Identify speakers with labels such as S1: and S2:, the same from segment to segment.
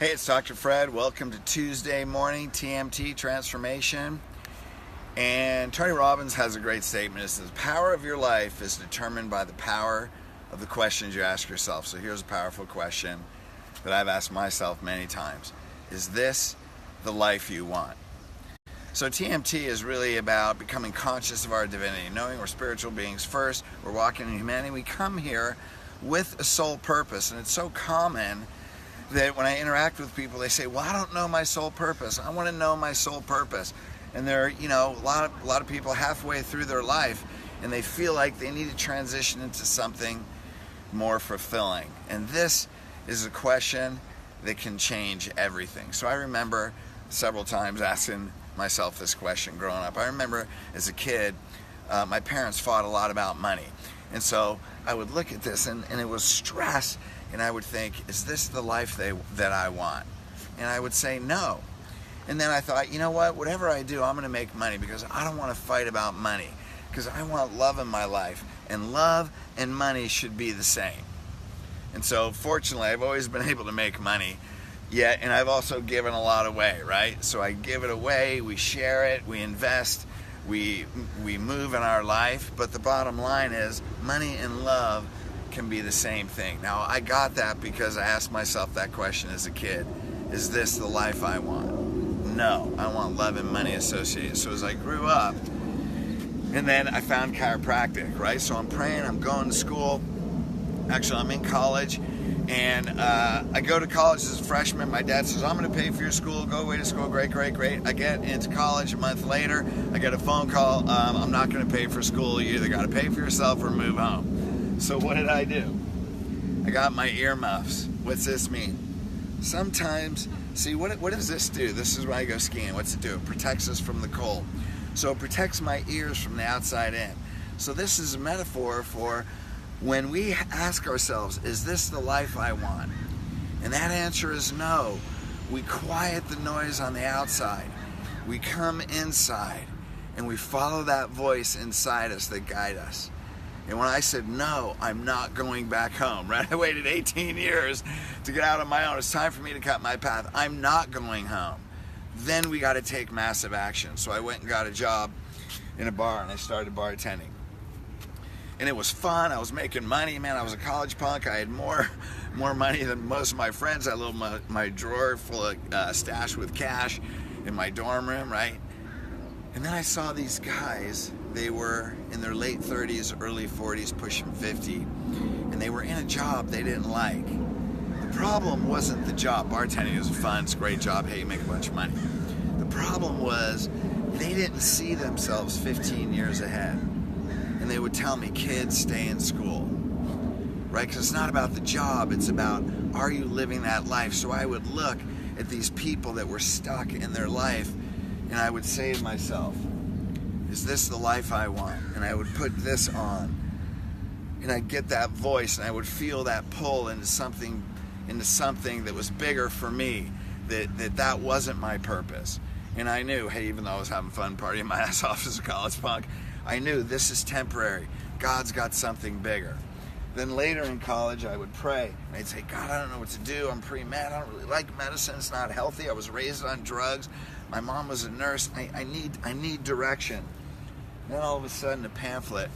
S1: Hey, it's Dr. Fred. Welcome to Tuesday morning TMT Transformation. And Tony Robbins has a great statement. It says, the power of your life is determined by the power of the questions you ask yourself. So here's a powerful question that I've asked myself many times. Is this the life you want? So TMT is really about becoming conscious of our divinity, knowing we're spiritual beings first, we're walking in humanity. We come here with a sole purpose, and it's so common that when I interact with people, they say, well, I don't know my soul purpose. I want to know my soul purpose. And they're, a lot of people halfway through their life, and they feel like they need to transition into something more fulfilling. And this is a question that can change everything. So I remember several times asking myself this question growing up. I remember as a kid, my parents fought a lot about money. And so I would look at this, and it was stress. And I would think, is this the life that I want? And I would say no. And then I thought, you know what? Whatever I do, I'm going to make money because I don't want to fight about money. Because I want love in my life. And love and money should be the same. And so fortunately, I've always been able to make money. And I've also given a lot away, right? So I give it away, we share it, we invest, we move in our life. But the bottom line is money and love can be the same thing. Now, I got that because I asked myself that question as a kid. Is this the life I want? No, I want love and money associated. So as I grew up, and then I found chiropractic, right? So I'm praying, I'm going to school. Actually, I'm in college, and I go to college as a freshman. My dad says, I'm going to pay for your school. Go away to school. Great. I get into college a month later. I get a phone call. I'm not going to pay for school. You either got to pay for yourself or move home. So what did I do? I got my earmuffs. What's this mean? Sometimes, see, what does this do? This is when I go skiing. What's it do? It protects us from the cold. So it protects my ears from the outside in. So this is a metaphor for when we ask ourselves, is this the life I want? And that answer is no. We quiet the noise on the outside. We come inside and we follow that voice inside us that guides us. And when I said, no, I'm not going back home, right? I waited 18 years to get out on my own. It's time for me to cut my path. I'm not going home. Then we got to take massive action. So I went and got a job in a bar, and I started bartending. And it was fun. I was making money, man. I was a college punk. I had more money than most of my friends. I had my drawer full of stash with cash in my dorm room, right? And then I saw these guys. They were in their late 30s, early 40s, pushing 50, and they were in a job they didn't like. The problem wasn't the job. Bartending is fun, it's a great job, hey, you make a bunch of money. The problem was they didn't see themselves 15 years ahead. And they would tell me, kids, stay in school, right? Because it's not about the job, it's about, are you living that life? So I would look at these people that were stuck in their life, and I would say to myself, is this the life I want? And I would put this on, and I'd get that voice, and I would feel that pull into something that was bigger for me, that wasn't my purpose. And I knew, hey, even though I was having fun partying my ass off as a college punk, I knew this is temporary. God's got something bigger. Then later in college, I would pray. And I'd say, God, I don't know what to do. I'm pre-med. I don't really like medicine. It's not healthy. I was raised on drugs. My mom was a nurse. I need direction. Then all of a sudden, a pamphlet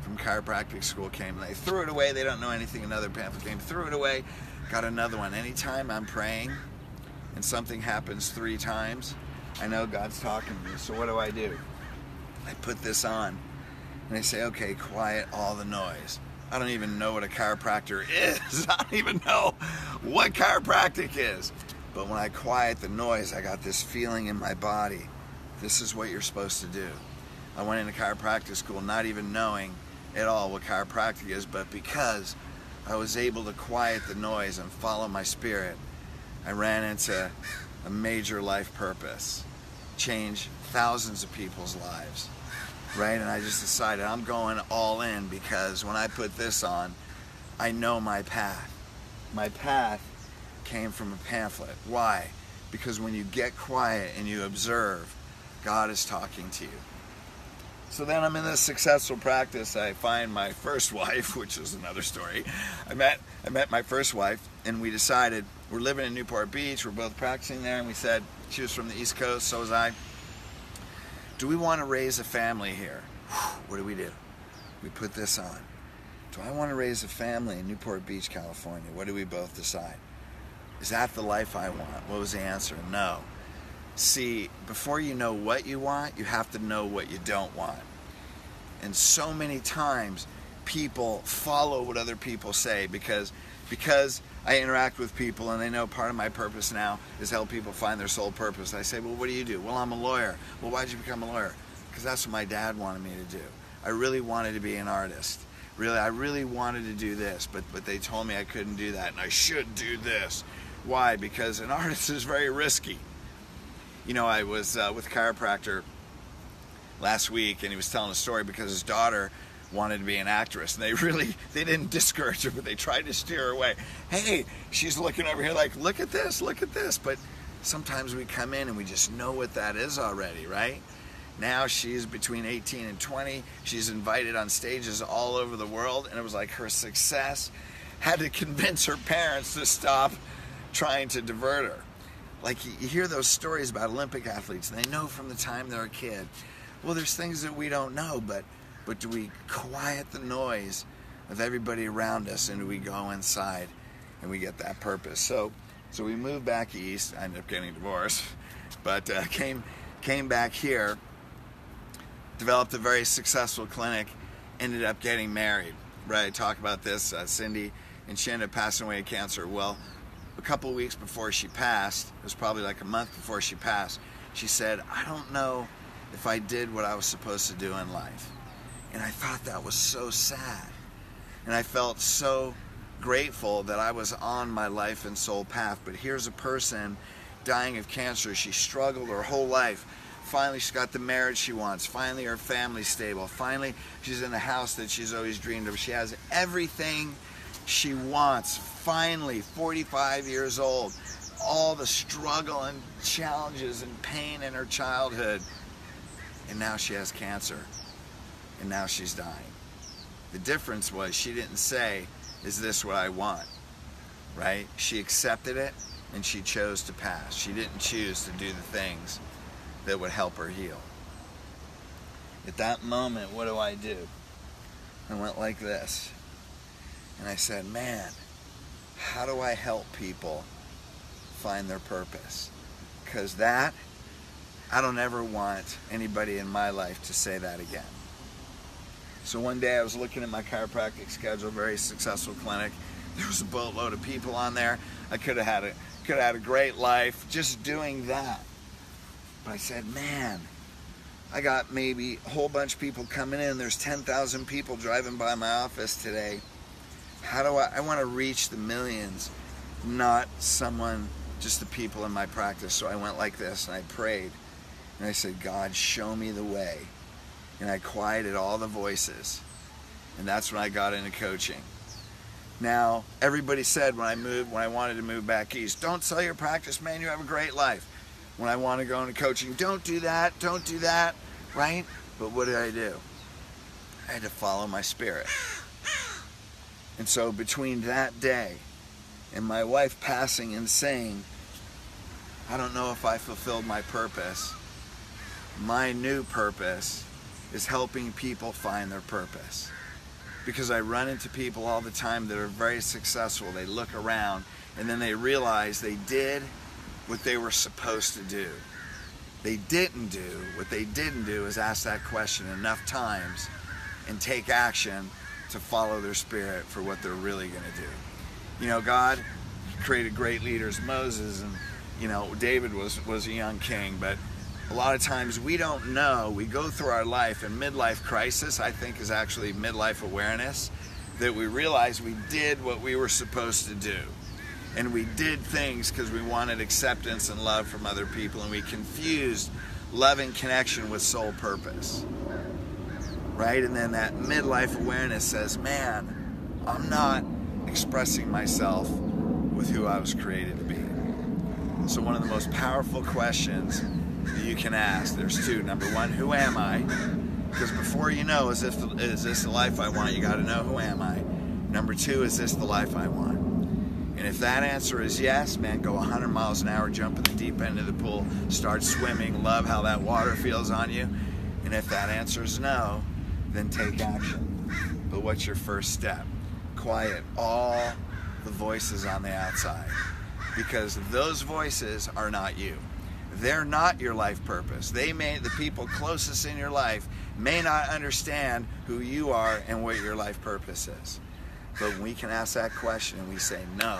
S1: from chiropractic school came. And they threw it away. They don't know anything. Another pamphlet came. Threw it away. Got another one. Anytime I'm praying and something happens 3 times, I know God's talking to me. So what do? I put this on. And I say, okay, quiet all the noise. I don't even know what a chiropractor is. I don't even know what chiropractic is. But when I quiet the noise, I got this feeling in my body. This is what you're supposed to do. I went into chiropractic school not even knowing at all what chiropractic is, but because I was able to quiet the noise and follow my spirit, I ran into a major life purpose. Change thousands of people's lives. Right? And I just decided I'm going all in because when I put this on, I know my path. My path came from a pamphlet. Why? Because when you get quiet and you observe, God is talking to you. So then I'm in this successful practice. I find my first wife, which is another story. I met my first wife, and we decided, we're living in Newport Beach, we're both practicing there, and we said, she was from the East Coast, so was I, do we want to raise a family here? What do? We put this on. Do I want to raise a family in Newport Beach, California? What do we both decide? Is that the life I want? What was the answer? No. See, before you know what you want, you have to know what you don't want. And so many times people follow what other people say because I interact with people and they know part of my purpose now is help people find their soul purpose. I say, well, what do? Well, I'm a lawyer. Well, why'd you become a lawyer? Because that's what my dad wanted me to do. I really wanted to be an artist. I really wanted to do this, but they told me I couldn't do that and I should do this. Why? Because an artist is very risky. You know, I was with a chiropractor last week, and he was telling a story because his daughter wanted to be an actress, and they didn't discourage her, but they tried to steer her away. Hey, she's looking over here like, look at this, but sometimes we come in and we just know what that is already, right? Now she's between 18 and 20. She's invited on stages all over the world, and it was like her success had to convince her parents to stop trying to divert her. Like you hear those stories about Olympic athletes, and they know from the time they're a kid. Well, there's things that we don't know, but do we quiet the noise of everybody around us, and do we go inside and we get that purpose? So we moved back east. I ended up getting divorced, but came back here, developed a very successful clinic, ended up getting married. Right? I talk about this, Cindy, and she ended up passing away of cancer. Well, a couple of weeks before she passed, it was probably like a month before she passed, she said, I don't know if I did what I was supposed to do in life. And I thought that was so sad. And I felt so grateful that I was on my life and soul path. But here's a person dying of cancer. She struggled her whole life. Finally, she's got the marriage she wants. Finally, her family's stable. Finally, she's in the house that she's always dreamed of. She has everything she wants. Finally, 45 years old, all the struggle and challenges and pain in her childhood, and now she has cancer, and now she's dying. The difference was she didn't say, is this what I want, right? She accepted it, and she chose to pass. She didn't choose to do the things that would help her heal. At that moment, what do? I went like this. And I said, man, how do I help people find their purpose? Because I don't ever want anybody in my life to say that again. So one day I was looking at my chiropractic schedule, very successful clinic. There was a boatload of people on there. I could have had a great life just doing that. But I said, man, I got maybe a whole bunch of people coming in. There's 10,000 people driving by my office today. How do I want to reach the millions, not just the people in my practice. So I went like this and I prayed and I said, God, show me the way. And I quieted all the voices. And that's when I got into coaching. Now, everybody said when I wanted to move back east, don't sell your practice, man, you have a great life. When I want to go into coaching, don't do that, right? But what did I do? I had to follow my spirit. And so between that day and my wife passing and saying, I don't know if I fulfilled my purpose, my new purpose is helping people find their purpose. Because I run into people all the time that are very successful. They look around and then they realize they did what they were supposed to do. They didn't do what they didn't do is ask that question enough times and take action to follow their spirit for what they're really going to do. You know, God created great leaders, Moses, and you know, David was a young king, but a lot of times we don't know. We go through our life, and midlife crisis, I think, is actually midlife awareness, that we realize we did what we were supposed to do. And we did things because we wanted acceptance and love from other people, and we confused love and connection with soul purpose. Right? And then that midlife awareness says, man, I'm not expressing myself with who I was created to be. So one of the most powerful questions that you can ask, there's two. Number one, who am I? Because before you know, is this the life I want, you got to know, who am I? Number two, is this the life I want? And if that answer is yes, man, go 100 miles an hour, jump in the deep end of the pool, start swimming, love how that water feels on you. And if that answer is no, then take action. But what's your first step? Quiet all the voices on the outside, because those voices are not you. They're not your life purpose. The people closest in your life may not understand who you are and what your life purpose is. But when we can ask that question and we say no,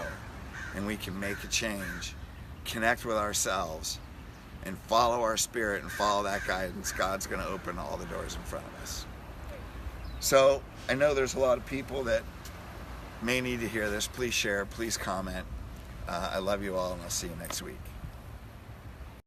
S1: and we can make a change, connect with ourselves, and follow our spirit and follow that guidance, God's going to open all the doors in front of us. So I know there's a lot of people that may need to hear this. Please share, please comment. I love you all, and I'll see you next week.